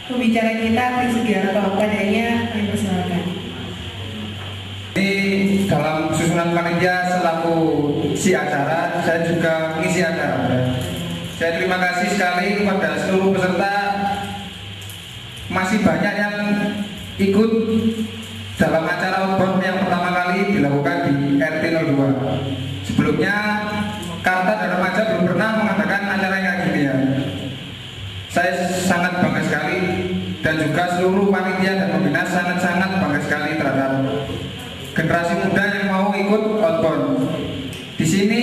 pembicara kita Tri Sugiarto. Padanya kami persilakan. Ini dalam susunan panitia selaku si acara, saya juga mengisi acara. Saya terima kasih sekali kepada seluruh peserta. Masih banyak yang ikut dalam acara outbound yang pertama kali dilakukan di RT 02. Sebelumnya Karta dan Remaja belum pernah mengadakan acara yang kayak gini ya. Saya sangat bangga sekali dan juga seluruh panitia dan pembina sangat-sangat bangga sekali terhadap generasi muda yang mau ikut outbound. Di sini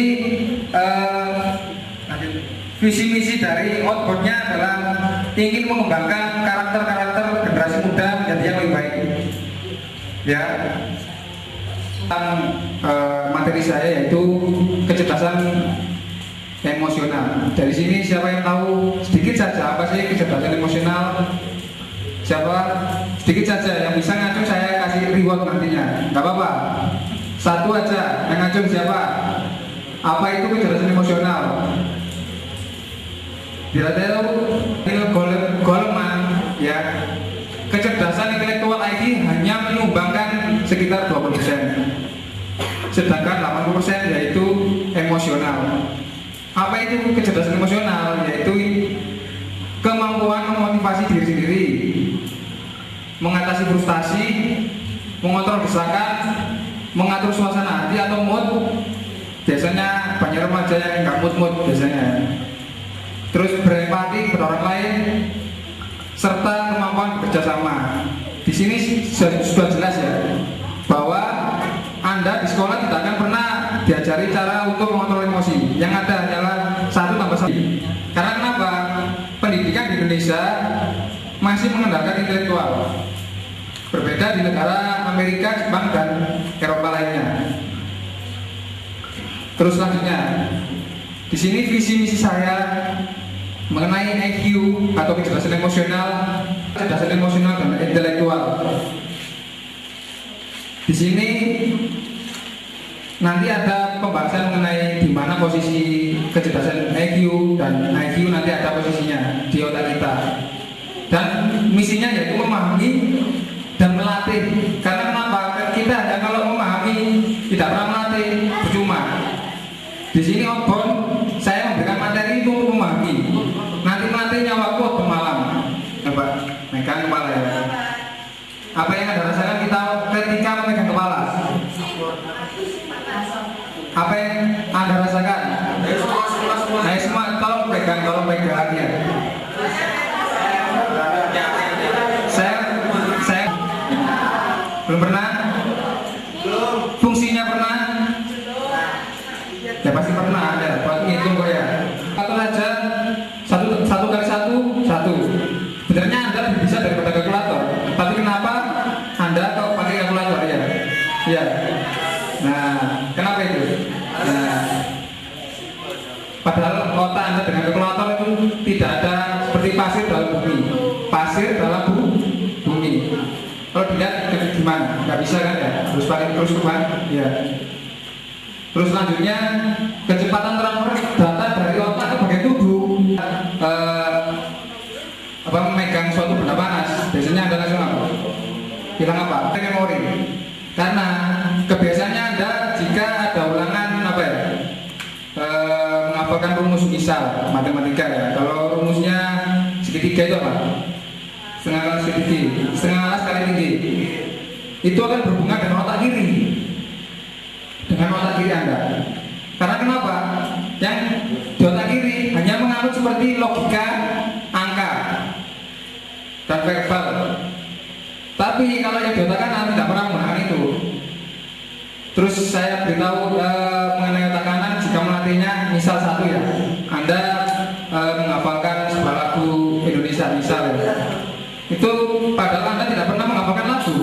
visi misi dari outboundnya adalah ingin mengembangkan karakter-karakter generasi muda menjadi yang lebih baik. Ya, tentang materi saya yaitu kecerdasan emosional. Dari sini siapa yang tahu sedikit saja apa sih kecerdasan emosional? Siapa? Sedikit saja yang bisa ngacung saya kasih reward nantinya. Gak apa-apa. Satu aja yang ngacung siapa? Apa itu kecerdasan emosional? Bila tahu Goleman ya. Kecerdasan intelektual IQ hanya menyumbangkan sekitar 20%. Sedangkan 80% yaitu emosional. Apa itu kecerdasan emosional? Yaitu kemampuan memotivasi diri sendiri, mengatasi frustasi, mengontrol desakan, mengatur suasana hati atau mood. Biasanya banyak remaja yang nggak mood biasanya. Terus berempati pada orang lain, serta kemampuan bekerja sama. Di sini sudah jelas ya bahwa Anda di sekolah tidak akan pernah diajari cara untuk mengontrol emosi. Yang ada adalah 1+1. Karena kenapa? Pendidikan di Indonesia masih mengandalkan intelektual. Berbeda di negara Amerika, Jepang, dan Eropa lainnya. Terus selanjutnya, di sini visi misi saya mengenai IQ atau kecerdasan emosional dan intelektual. Di sini nanti ada pembahasan mengenai di mana posisi kecerdasan IQ dan IQ nanti ada posisinya di otak kita. Dan misinya yaitu memahami dan melatih. Karena kenapa? Kita hanya kalau memahami tidak pernah melatih percuma. Di sini outbound saya memberikan materi itu untuk memahami. Nanti melatihnya waktu malam. Coba megang kepala ya. Apa yang Anda rasakan ketika memegang kepala? Apa yang Anda rasakan? Nah, semua tolong pegang ya. Saya belum pernah. Fungsinya pernah? Ya pasti pernah ada. Buat ngitung kok ya. Satu saja. Satu kali satu. Sebenarnya Anda bisa daripada kalkulator. Tapi kenapa Anda kok pakai kalkulator ya? Ya. Nah, kenapa itu? Nah, padahal otak Anda dengan kalkulator itu tidak ada seperti pasir dalam bumi. Pasir dalam bumi. Kalau dilihat gimana? Nggak bisa kan ya? Harus pakai terus kan? Ya. Terus selanjutnya kecepatan transfer data dari otak ke bagian tubuh. Memegang suatu benda panas biasanya Anda langsung apa? Bilang apa? Memori. Karena kebiasaannya Anda jika ada ulangan menghafalkan rumus misal matematika ya. Kalau rumusnya segitiga itu apa? Setengah kali segitiga, setengah alas kali tinggi. Itu akan berhubungan dengan otak kiri. Dengan otak kiri Anda. Karena kenapa? Yang di otak kiri hanya menganut seperti logika, angka, dan verbal. Tapi kalau yang di otak kanan tidak pernah menggunakan itu. Terus saya beritahu mengenai otak kanan jika melatihnya misal satu ya. Anda menghafalkan sebuah lagu Indonesia misal ya. Itu padahal Anda tidak pernah menghafalkan lagu.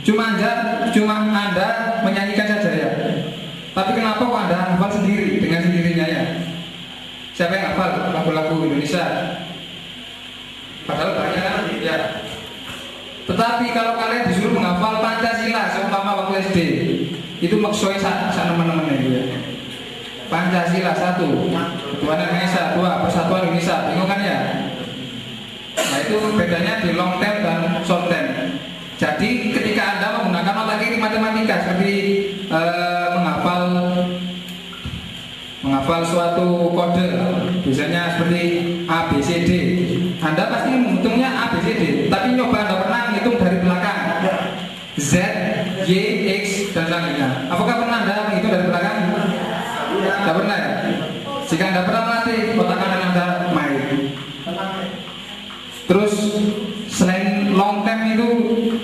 Cuma Anda menyanyikan saja ya. Tapi kenapa kok Anda hafal sendiri dengan sendirinya ya? Siapa yang hafal lagu-lagu Indonesia? Padahal banyak kan ya. Tetapi kalau kalian disuruh menghafal Pancasila seumpama waktu SD, itu maksudnya sama teman-teman itu ya. Pancasila 1, Tuhan Indonesia 2, Persatuan Indonesia, bingung kan ya? Nah Yaitu bedanya di long term dan short term. Jadi ketika Anda menggunakan otak kiri matematika seperti menghafal suatu kode, biasanya seperti A, B, C, D, Anda pasti menghitungnya A, B, C, D. Tapi nyoba Anda pernah menghitung dari belakang Z, Y, X, dan selanjutnya. Apakah pernah Anda menghitung dari belakang? Tidak pernah ya? Jika Anda pernah melatih, otak kanan Anda main. Terus selain long term itu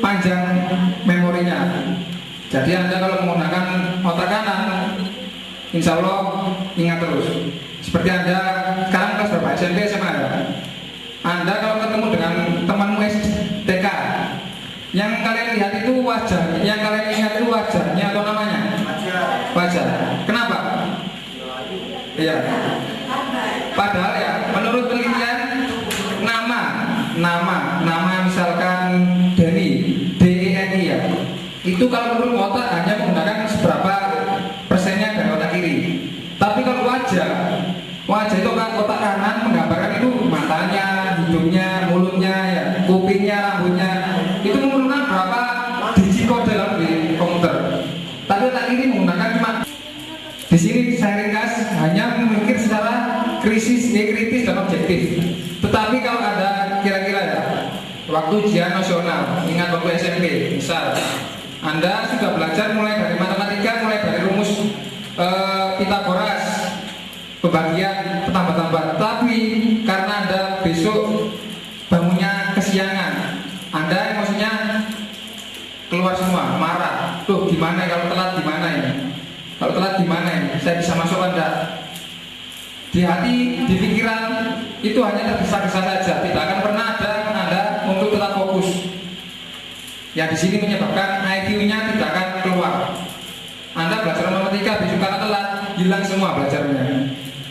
panjang memorinya. Jadi Anda kalau menggunakan otak kanan, insya Allah ingat terus. Seperti Anda sekarang kelas berapa? SMP, SMA ya? Anda kalau ketemu dengan temanmu TK, yang kalian lihat itu wajah, yang kalian ingat itu wajahnya atau namanya? Wajah. Kenapa? Iya. Padahal ya, menurut penelitian nama misalkan Denny, DENI ya, itu kalau menurut otak hanya menggunakan seberapa persennya dari otak kiri. Tapi kalau wajah itu otak kanan menggambarkan itu matanya, hidungnya, mulutnya, ya, kupingnya, rambutnya, itu menggunakan berapa digit kode dalam di komputer. Tapi otak kiri menggunakan cuma di sini saya ringkas hanya memikir secara kritis dan objektif. Tetapi kalau ada kira-kira ya waktu ujian nasional, ingat waktu SMP, misal Anda sudah belajar mulai dari matematika, mulai dari rumus Pythagoras, pembagian tambah-tambah. Tapi karena Anda besok bangunnya kesiangan, Anda emosinya keluar semua, marah. Tuh gimana kalau telat, gimana ini? Kalau telat gimana ini? Saya bisa masuk Anda? Di hati, di pikiran itu hanya tergesa-gesa saja, tidak akan pernah ada Anda untuk tetap fokus. Yang di sini menyebabkan IQ-nya tidak akan keluar. Anda belajar matematika, besok karena telat, hilang semua belajarnya.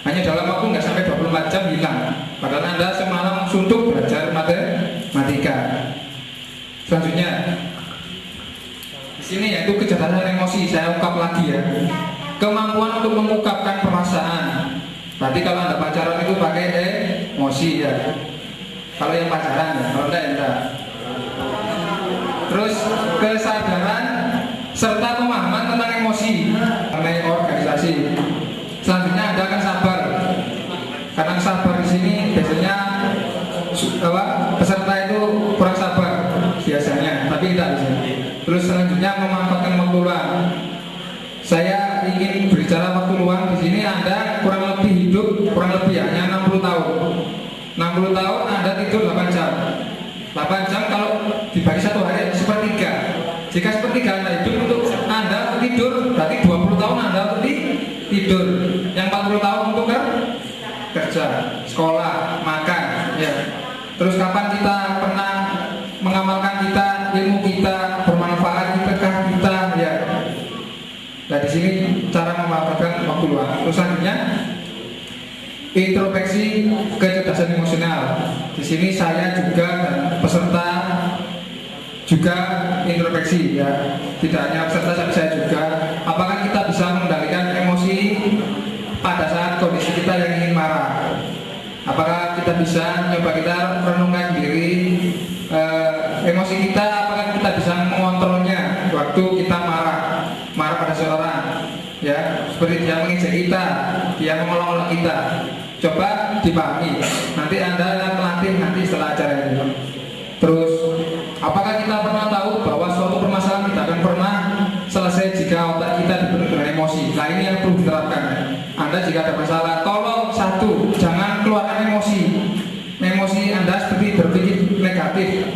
Hanya dalam waktu nggak sampai 24 jam hilang. Padahal Anda semalam suntuk belajar matematika. Selanjutnya, di sini yaitu kecerdasan emosi. Saya ungkap lagi ya, kemampuan untuk mengungkapkan perasaan. Berarti kalau Anda pacaran itu pakai emosi ya. Kalau yang pacaran ya, kalau enggak. Terus kesadaran serta pemahaman tentang emosi mengenai organisasi. Selanjutnya Anda akan sabar. Karena sabar di sini biasanya peserta itu kurang sabar biasanya, tapi tidak di sini. Terus selanjutnya memanfaatkan waktu luang. Saya ingin berbicara waktu luang di sini. Anda kurang lebih hidup hanya 60 tahun. 60 tahun Anda tidur 8 jam. 8 jam kalau dibagi satu hari sepertiga. Jika sepertiga Anda hidup untuk Anda tidur, berarti 20 tahun Anda untuk tidur. Yang 40 tahun untuk kerja, sekolah, makan, ya. Terus kapan kita pernah mengamalkan ilmu kita bermanfaat kita, ya. Nah di sini cara memanfaatkan waktu luang. Terus selanjutnya introspeksi kecerdasan emosional. Di sini saya juga dan peserta juga introspeksi ya. Tidak hanya peserta tapi saya juga. Apakah kita bisa mengendalikan emosi pada saat kondisi kita yang ingin marah? Apakah kita bisa kita renungkan diri emosi kita? Apakah kita bisa mengontrolnya waktu kita marah pada seorang? Ya, seperti dia mengejek kita, dia mengolok-olok kita. Coba dipahami. Nanti Anda melatih nanti setelah acara ini. Terus, apakah kita pernah tahu bahwa suatu permasalahan tidak akan pernah selesai jika otak kita dipenuhi dengan emosi? Nah ini yang perlu diterapkan. Anda jika ada masalah, tolong satu, jangan keluarkan emosi. Emosi Anda seperti berpikir negatif.